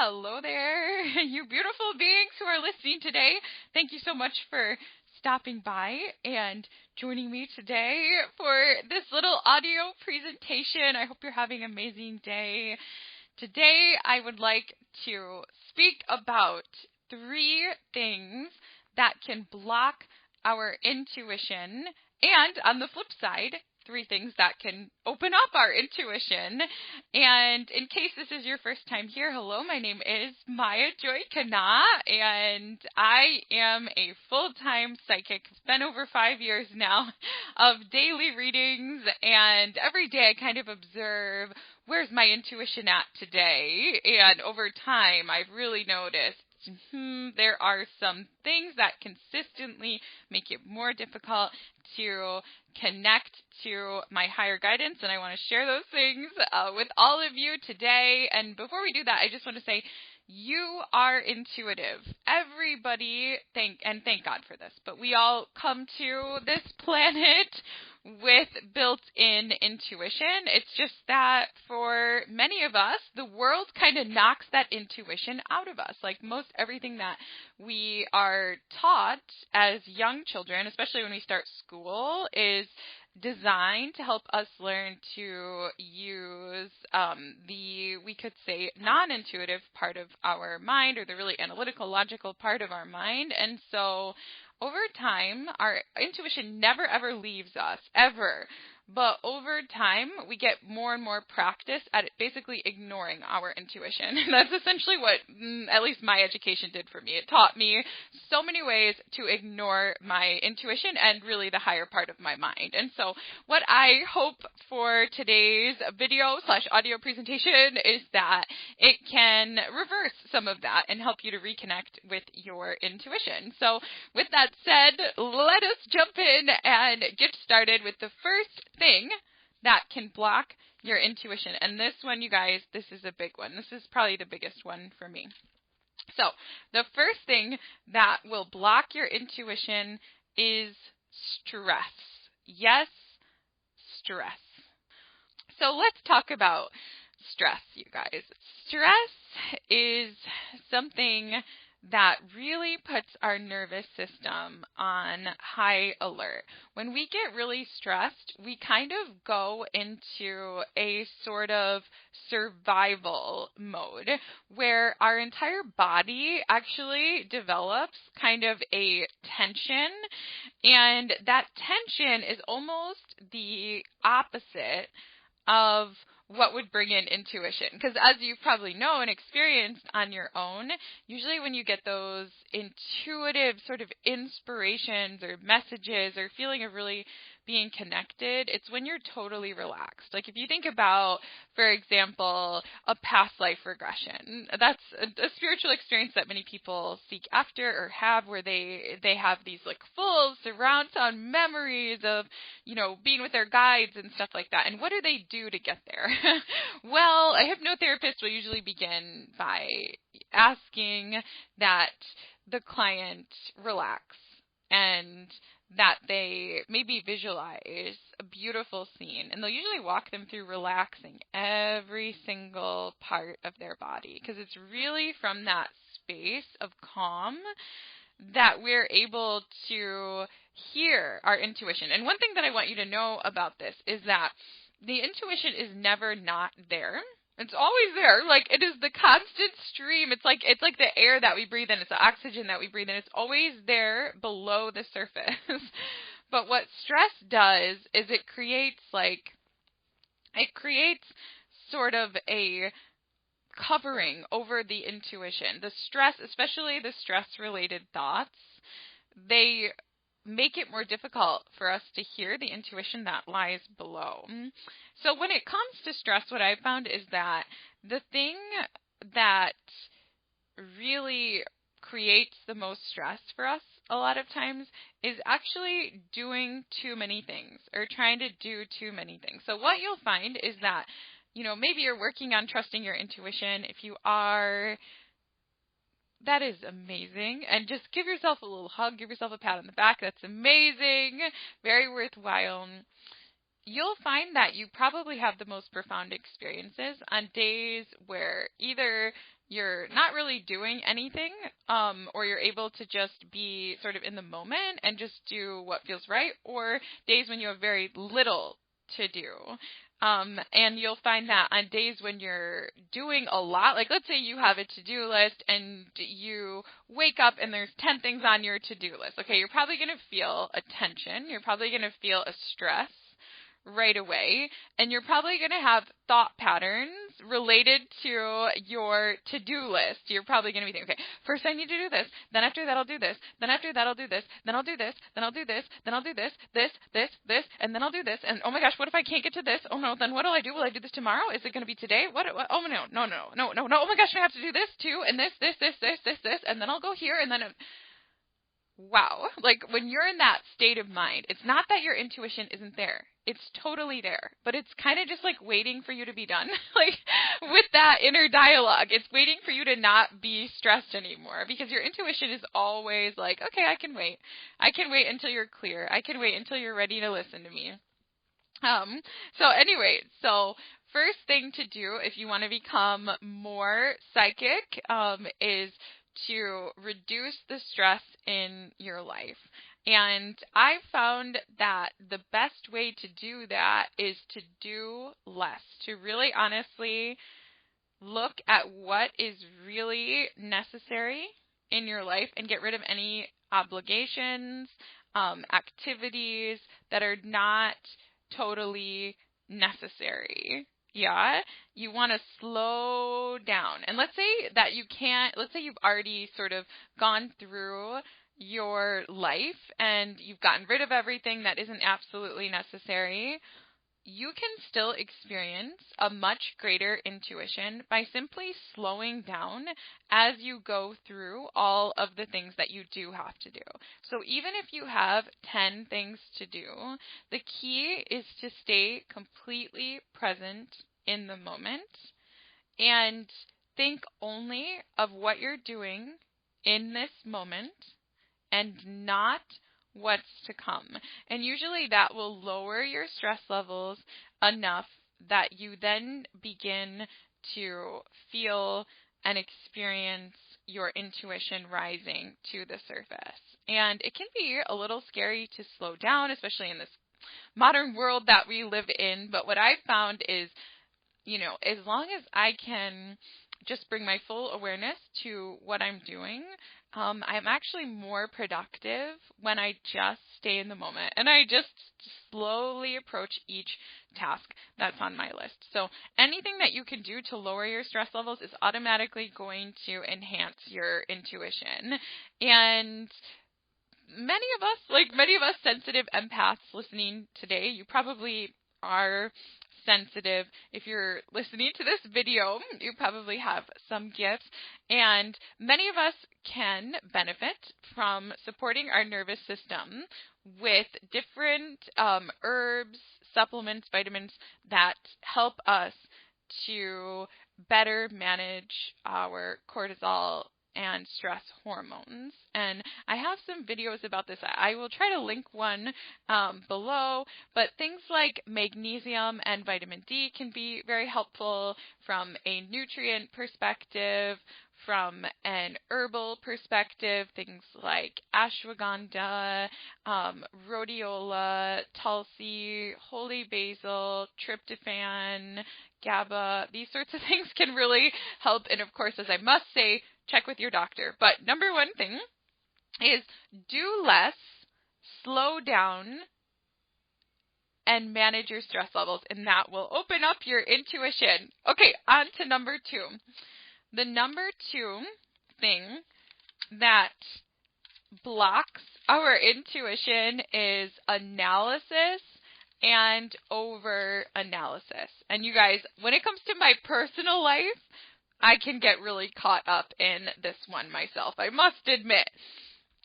Hello there, you beautiful beings who are listening today. Thank you so much for stopping by and joining me today for this little audio presentation. I hope you're having an amazing day. Today, I would like to speak about 3 things that can block our intuition, and on the flip side, 3 things that can open up our intuition. And in case this is your first time here, hello, my name is Joy KahNah, and I am a full-time psychic. It's been over 5 years now of daily readings, and every day I kind of observe, where's my intuition at today? And over time, I've really noticed there are some things that consistently make it more difficult to connect to my higher guidance, and I want to share those things with all of you today. And before we do that, I just want to say you are intuitive. Everybody, thank God for this, but we all come to this planet with built-in intuition. It's just that for many of us, the world kind of knocks that intuition out of us. Like most everything that we are taught as young children, especially when we start school, is designed to help us learn to use we could say, non-intuitive part of our mind, or the really analytical, logical part of our mind. And so over time, our intuition never ever leaves us, ever. But over time, we get more and more practice at basically ignoring our intuition. That's essentially what at least my education did for me. It taught me so many ways to ignore my intuition and really the higher part of my mind. And so what I hope for today's video/audio presentation is that it can reverse some of that and help you to reconnect with your intuition. So with that said, let us jump in and get started with the first thing that can block your intuition. And this one, you guys, this is a big one. This is probably the biggest one for me. So the first thing that will block your intuition is stress. Yes, stress. So let's talk about stress, you guys. Stress is something that really puts our nervous system on high alert. When we get really stressed, we kind of go into a sort of survival mode where our entire body actually develops kind of a tension, and that tension is almost the opposite of what would bring in intuition. Because as you probably know and experienced on your own, usually when you get those intuitive sort of inspirations or messages or feeling of really being connected, it's when you're totally relaxed. Like if you think about, for example, a past life regression, that's a spiritual experience that many people seek after or have, where they have these like full surround sound memories of, being with their guides and stuff like that. And what do they do to get there? Well, a hypnotherapist will usually begin by asking that the client relax and that they maybe visualize a beautiful scene, and they'll usually walk them through relaxing every single part of their body, because it's really from that space of calm that we're able to hear our intuition. And one thing that I want you to know about this is that the intuition is never not there. It's always there. Like, it is the constant stream. It's like the air that we breathe in. It's the oxygen that we breathe in. It's always there below the surface. But what stress does is it creates sort of a covering over the intuition. The stress, especially the stress-related thoughts, they make it more difficult for us to hear the intuition that lies below. So when it comes to stress, what I've found is that the thing that really creates the most stress for us a lot of times is actually doing too many things or trying to do too many things. So what you'll find is that, maybe you're working on trusting your intuition. If you are, that is amazing. And just give yourself a little hug, give yourself a pat on the back. That's amazing. Very worthwhile. You'll find that you probably have the most profound experiences on days where either you're not really doing anything, or you're able to just be sort of in the moment and just do what feels right, or days when you have very little to do. And you'll find that on days when you're doing a lot, like let's say you have a to-do list and you wake up and there's 10 things on your to-do list. Okay, you're probably going to feel a tension. You're probably going to feel a stress right away, and you're probably going to have thought patterns related to your to-do list. You're probably going to be thinking, okay, first I need to do this, then after that I'll do this, then after that I'll do this, then I'll do this, then I'll do this, then I'll do this, this, and then I'll do this, and oh my gosh, what if I can't get to this? Oh no, then what will I do? Will I do this tomorrow? Is it going to be today? What? Oh no, oh my gosh, I have to do this too, and this, and then I'll go here, and then wow, like when you're in that state of mind, it's not that your intuition isn't there. It's totally there, but it's kind of just like waiting for you to be done, like with that inner dialogue. It's waiting for you to not be stressed anymore, because your intuition is always like, okay, I can wait. I can wait until you're clear. I can wait until you're ready to listen to me. So anyway, first thing to do if you want to become more psychic, is to reduce the stress in your life. And I found that the best way to do that is to do less, to really honestly look at what is really necessary in your life and get rid of any obligations, activities that are not totally necessary. Yeah, you want to slow down. And let's say you've already sort of gone through your life and you've gotten rid of everything that isn't absolutely necessary. You can still experience a much greater intuition by simply slowing down as you go through all of the things that you do have to do. So even if you have 10 things to do, the key is to stay completely present in the moment and think only of what you're doing in this moment and not what's to come. And usually that will lower your stress levels enough that you then begin to feel and experience your intuition rising to the surface. And it can be a little scary to slow down, especially in this modern world that we live in. But what I've found is, as long as I can just bring my full awareness to what I'm doing, I'm actually more productive when I just stay in the moment and I just slowly approach each task that's on my list. So anything that you can do to lower your stress levels is automatically going to enhance your intuition. And many of us sensitive empaths listening today, you probably are sensitive. If you're listening to this video, you probably have some gifts, and many of us can benefit from supporting our nervous system with different herbs, supplements, vitamins that help us to better manage our cortisol and stress hormones. And I have some videos about this. I will try to link one below, but things like magnesium and vitamin D can be very helpful from a nutrient perspective, from an herbal perspective, things like ashwagandha, rhodiola, tulsi, holy basil, tryptophan, GABA. These sorts of things can really help. And of course, as I must say, check with your doctor. But number one thing is do less, slow down, and manage your stress levels, and that will open up your intuition. Okay, on to number two. The number two thing that blocks our intuition is analysis and over-analysis. And you guys, when it comes to my personal life, I can get really caught up in this one myself, I must admit.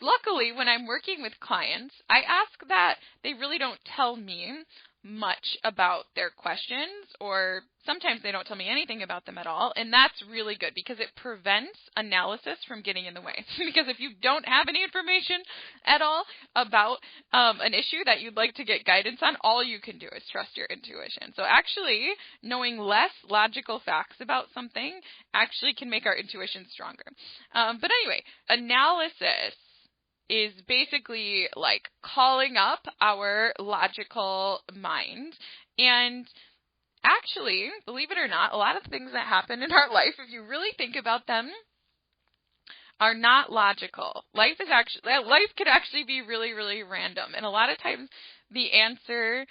Luckily, when I'm working with clients, I ask that they really don't tell me much about their questions, or sometimes they don't tell me anything about them at all, and that's really good because it prevents analysis from getting in the way. Because if you don't have any information at all about an issue that you'd like to get guidance on, all you can do is trust your intuition. So actually, knowing less logical facts about something actually can make our intuition stronger. But anyway, analysis is basically like calling up our logical mind. And actually, believe it or not, a lot of things that happen in our life, if you really think about them, are not logical. Life could actually be really, really random. And a lot of times the answer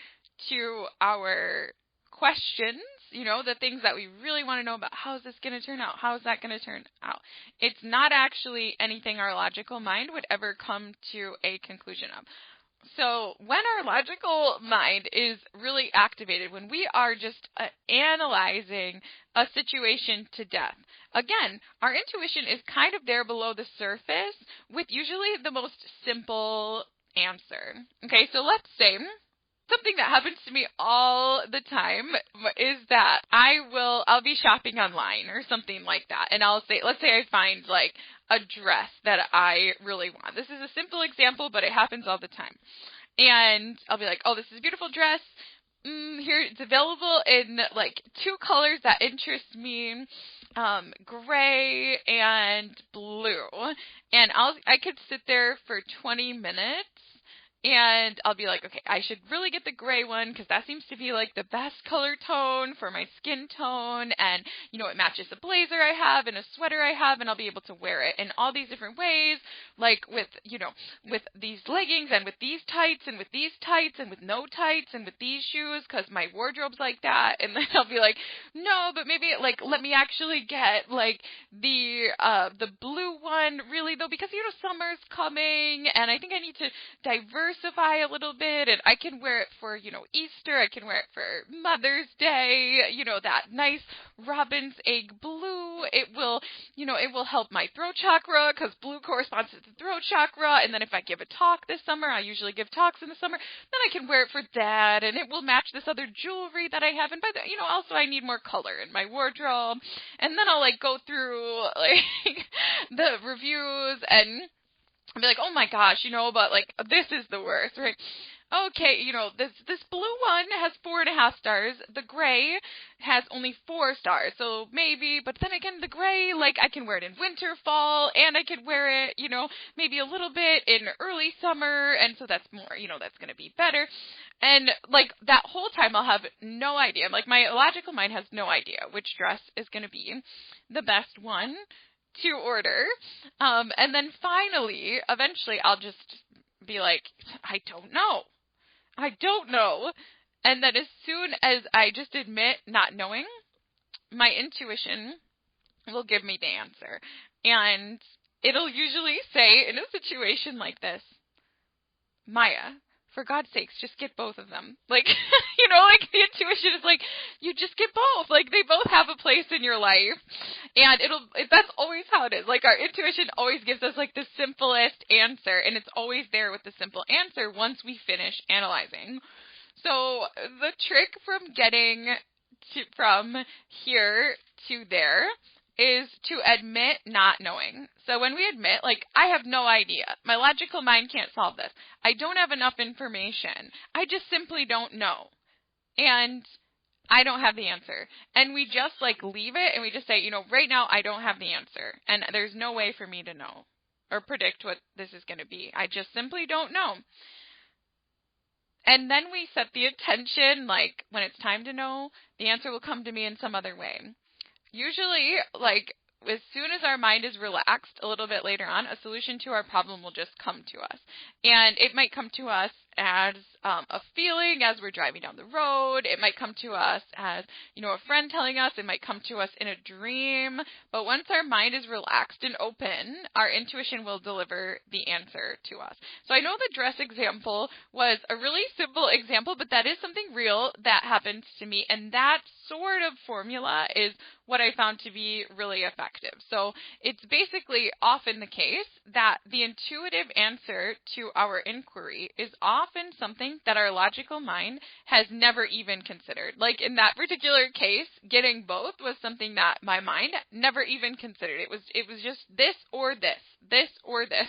to our questions, the things that we really want to know about, how is this going to turn out? How is that going to turn out? It's not actually anything our logical mind would ever come to a conclusion of. So when our logical mind is really activated, when we are just analyzing a situation to death, again, our intuition is kind of there below the surface with usually the most simple answer. Okay, so let's say something that happens to me all the time is that I'll be shopping online or something like that, and let's say I find like a dress that I really want. This is a simple example, but it happens all the time. And I'll be like, oh, this is a beautiful dress. Here, it's available in like 2 colors that interest me, gray and blue. And I could sit there for 20 minutes. And I'll be like, okay, I should really get the gray one because that seems to be like the best color tone for my skin tone. And, it matches the blazer I have and a sweater I have, and I'll be able to wear it in all these different ways, like with these leggings and with these tights and with these tights and with no tights and with these shoes because my wardrobe's like that. And then I'll be like, no, but maybe let me actually get like the blue one really though, because, summer's coming and I think I need to diversify a little bit, and I can wear it for, Easter, I can wear it for Mother's Day, that nice robin's egg blue. It will help my throat chakra because blue corresponds to the throat chakra, and then if I give a talk this summer, I usually give talks in the summer, then I can wear it for that, and it will match this other jewelry that I have, and by the, also I need more color in my wardrobe, and then I'll go through the reviews and I'll be like, oh my gosh, but this is the worst, right? Okay, this blue one has 4.5 stars. The gray has only 4 stars. So maybe, but then again, the gray, I can wear it in winter, fall, and I could wear it, maybe a little bit in early summer. And so that's more, that's going to be better. And that whole time I'll have no idea. My logical mind has no idea which dress is going to be the best one to order. And then finally, eventually I'll just be like, I don't know. And then as soon as I just admit not knowing, my intuition will give me the answer. And it'll usually say in a situation like this, Maya, for God's sakes, just get both of them. The intuition is you just get both. They both have a place in your life. And that's always how it is. Our intuition always gives us the simplest answer. And it's always there with the simple answer once we finish analyzing. So the trick from getting from here to there is to admit not knowing. So when we admit, I have no idea. My logical mind can't solve this. I don't have enough information. I just simply don't know. And I don't have the answer. And we just, leave it and we just say, right now I don't have the answer. And there's no way for me to know or predict what this is going to be. I just simply don't know. And then we set the intention, when it's time to know, the answer will come to me in some other way. Usually, as soon as our mind is relaxed a little bit later on, a solution to our problem will just come to us. And it might come to us as a feeling as we're driving down the road. It might come to us as, a friend telling us. It might come to us in a dream. But once our mind is relaxed and open, our intuition will deliver the answer to us. So I know the dress example was a really simple example, but that is something real that happens to me. And that sort of formula is what I found to be really effective. So it's basically often the case that the intuitive answer to our inquiry is often something that our logical mind has never even considered. Like in that particular case, getting both was something that my mind never even considered. It was just this or this, this or this.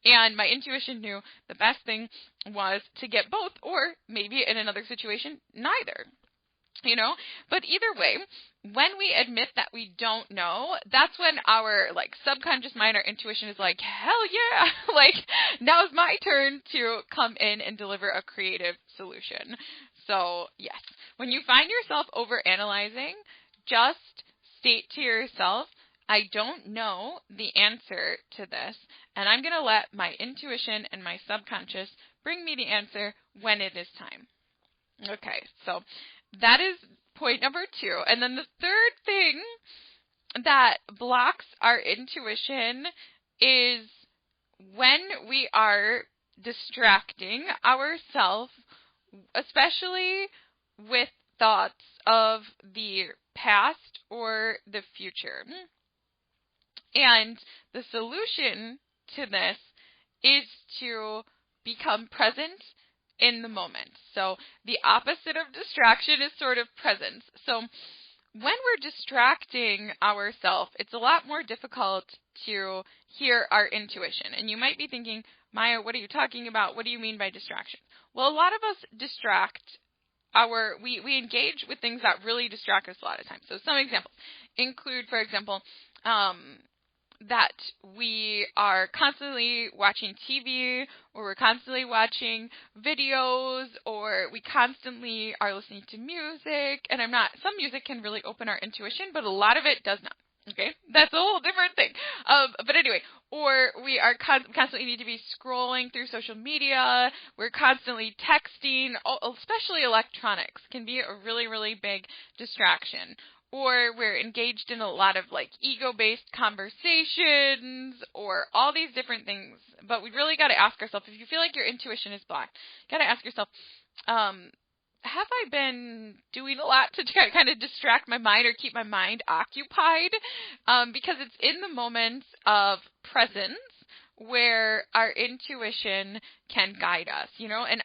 And my intuition knew the best thing was to get both, or maybe in another situation, neither. But either way, when we admit that we don't know, that's when our subconscious mind, our intuition is like, hell yeah, now's my turn to come in and deliver a creative solution. So yes, when you find yourself overanalyzing, just state to yourself, I don't know the answer to this, and I'm going to let my intuition and my subconscious bring me the answer when it is time. Okay, so that is point number 2. And then the third thing that blocks our intuition is when we are distracting ourselves, especially with thoughts of the past or the future. And the solution to this is to become present in the moment. So the opposite of distraction is sort of presence. So when we're distracting ourselves, it's a lot more difficult to hear our intuition. And you might be thinking, Maya, what are you talking about? What do you mean by distraction? Well, a lot of us we engage with things that really distract us a lot of times. So some examples include, for example, that we are constantly watching TV, or we're constantly watching videos, or we constantly are listening to music. And some music can really open our intuition, but a lot of it does not. Okay, that's a whole different thing. But anyway, or we are constantly need to be scrolling through social media. We're constantly texting, especially electronics can be a really, really big distraction. Or we're engaged in a lot of ego-based conversations, or all these different things. But we really got to ask ourselves, if you feel like your intuition is blocked, got to ask yourself, have I been doing a lot to kind of distract my mind or keep my mind occupied? Because it's in the moments of presence where our intuition can guide us, and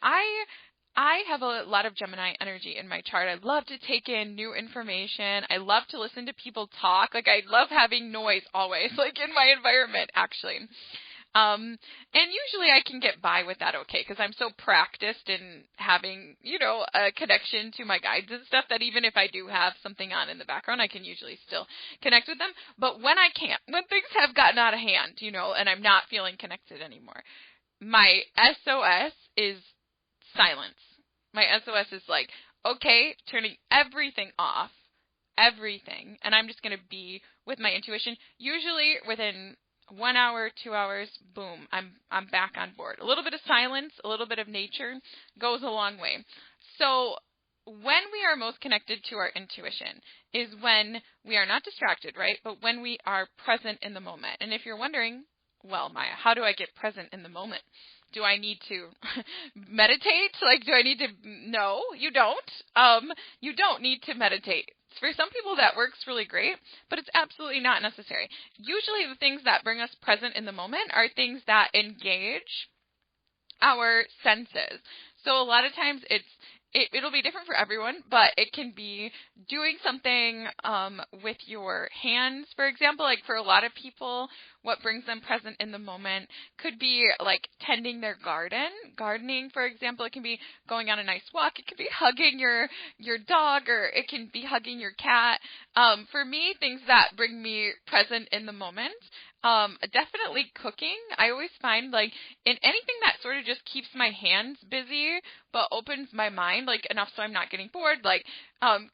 I have a lot of Gemini energy in my chart. I love to take in new information. I love to listen to people talk. I love having noise always, in my environment, actually. And usually I can get by with that okay, because I'm so practiced in having, a connection to my guides and stuff, that even if I do have something on in the background, I can usually still connect with them. But when I can't, when things have gotten out of hand, and I'm not feeling connected anymore, my SOS is silence. My SOS is okay, turning everything off, everything, and I'm just going to be with my intuition. Usually within 1 hour, 2 hours, boom, I'm back on board. A little bit of silence, a little bit of nature goes a long way. So when we are most connected to our intuition is when we are not distracted, right? But when we are present in the moment. And if you're wondering, well, Maya, how do I get present in the moment? Do I need to meditate? Do I need to? No, you don't. You don't need to meditate. For some people that works really great, but it's absolutely not necessary. Usually the things that bring us present in the moment are things that engage our senses. So a lot of times it'll be different for everyone, but it can be doing something with your hands, for example. For a lot of people, what brings them present in the moment could be tending their gardening, for example. It can be going on a nice walk. It could be hugging your dog, or it can be hugging your cat. For me, things that bring me present in the moment, definitely cooking. I always find in anything that sort of just keeps my hands busy but opens my mind enough so I'm not getting bored,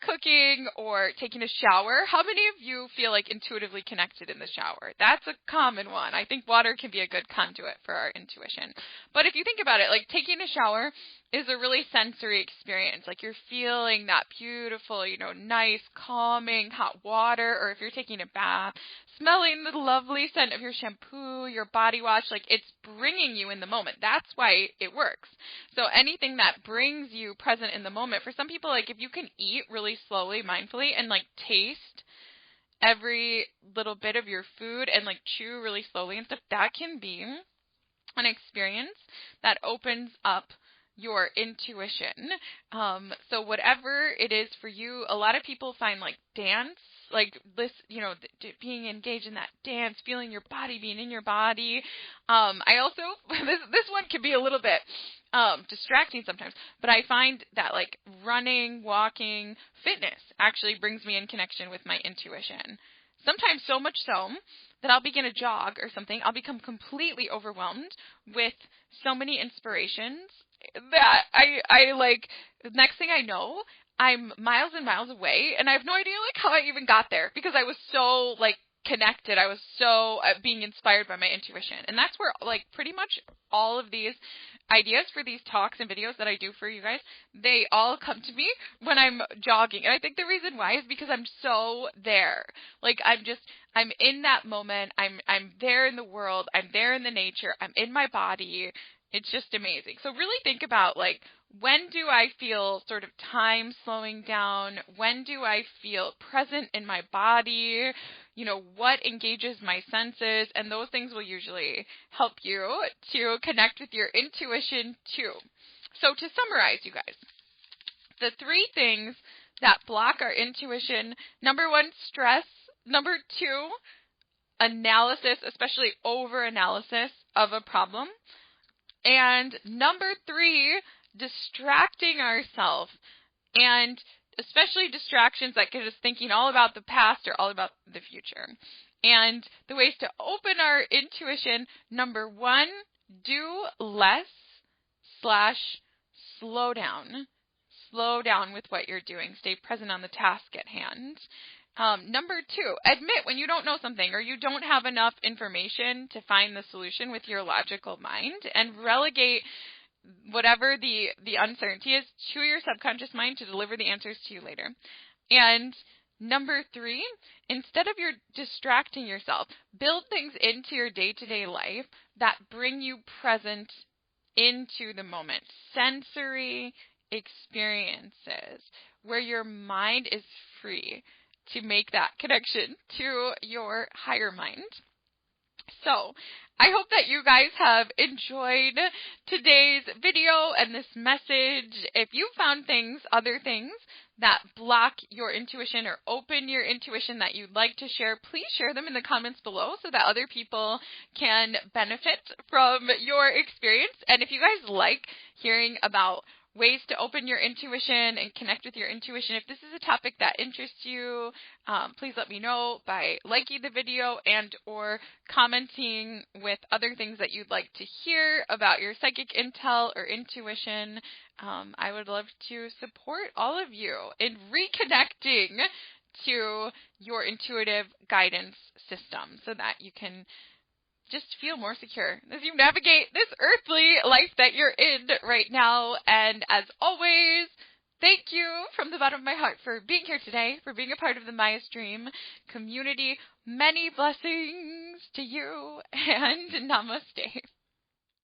cooking or taking a shower. How many of you feel intuitively connected in the shower? That's a common one. I think water can be a good conduit for our intuition. But if you think about it, taking a shower is a really sensory experience. You're feeling that beautiful, nice, calming hot water, or if you're taking a bath, smelling the lovely scent of your shampoo, your body wash, it's bringing you in the moment. That's why it works. So anything that brings you present in the moment, for some people, if you can eat really slowly, mindfully, and taste every little bit of your food and like chew really slowly and stuff, that can be an experience that opens up your intuition. So whatever it is for you, a lot of people find like dance, like this, being engaged in that dance, feeling your body, being in your body. I also, this one can be a little bit distracting sometimes, but I find that like running, walking, fitness actually brings me in connection with my intuition. Sometimes so much so that I'll begin a jog or something, I'll become completely overwhelmed with so many inspirations that I like, next thing I know, I'm miles and miles away, and I have no idea like how I even got there, because I was so like connected. I was so being inspired by my intuition. And that's where like pretty much all of these ideas for these talks and videos that I do for you guys, they all come to me when I'm jogging. And I think the reason why is because I'm so there. Like I'm in that moment. I'm there in the world. I'm there in the nature. I'm in my body. It's just amazing. So really think about like, when do I feel sort of time slowing down? When do I feel present in my body? What engages my senses? And those things will usually help you to connect with your intuition too. So to summarize, you guys, the 3 things that block our intuition: number 1, stress; number 2, analysis, especially over-analysis of a problem; and number 3, distracting ourselves, and especially distractions that get us thinking all about the past or all about the future. And the ways to open our intuition: number 1, do less / slow down. Slow down with what you're doing. Stay present on the task at hand. Number 2, admit when you don't know something or you don't have enough information to find the solution with your logical mind, and relegate whatever the uncertainty is to your subconscious mind to deliver the answers to you later. And number 3, instead of your distracting yourself, build things into your day-to-day life that bring you present into the moment. Sensory experiences where your mind is free to make that connection to your higher mind. So I hope that you guys have enjoyed today's video and this message. If you found other things that block your intuition or open your intuition that you'd like to share, please share them in the comments below so that other people can benefit from your experience. And if you guys like hearing about ways to open your intuition and connect with your intuition, if this is a topic that interests you, please let me know by liking the video and or commenting with other things that you'd like to hear about your psychic intel or intuition. I would love to support all of you in reconnecting to your intuitive guidance system so that you can just feel more secure as you navigate this earthly life that you're in right now. And as always, thank you from the bottom of my heart for being here today, for being a part of the Maya's Dream community. Many blessings to you, and namaste.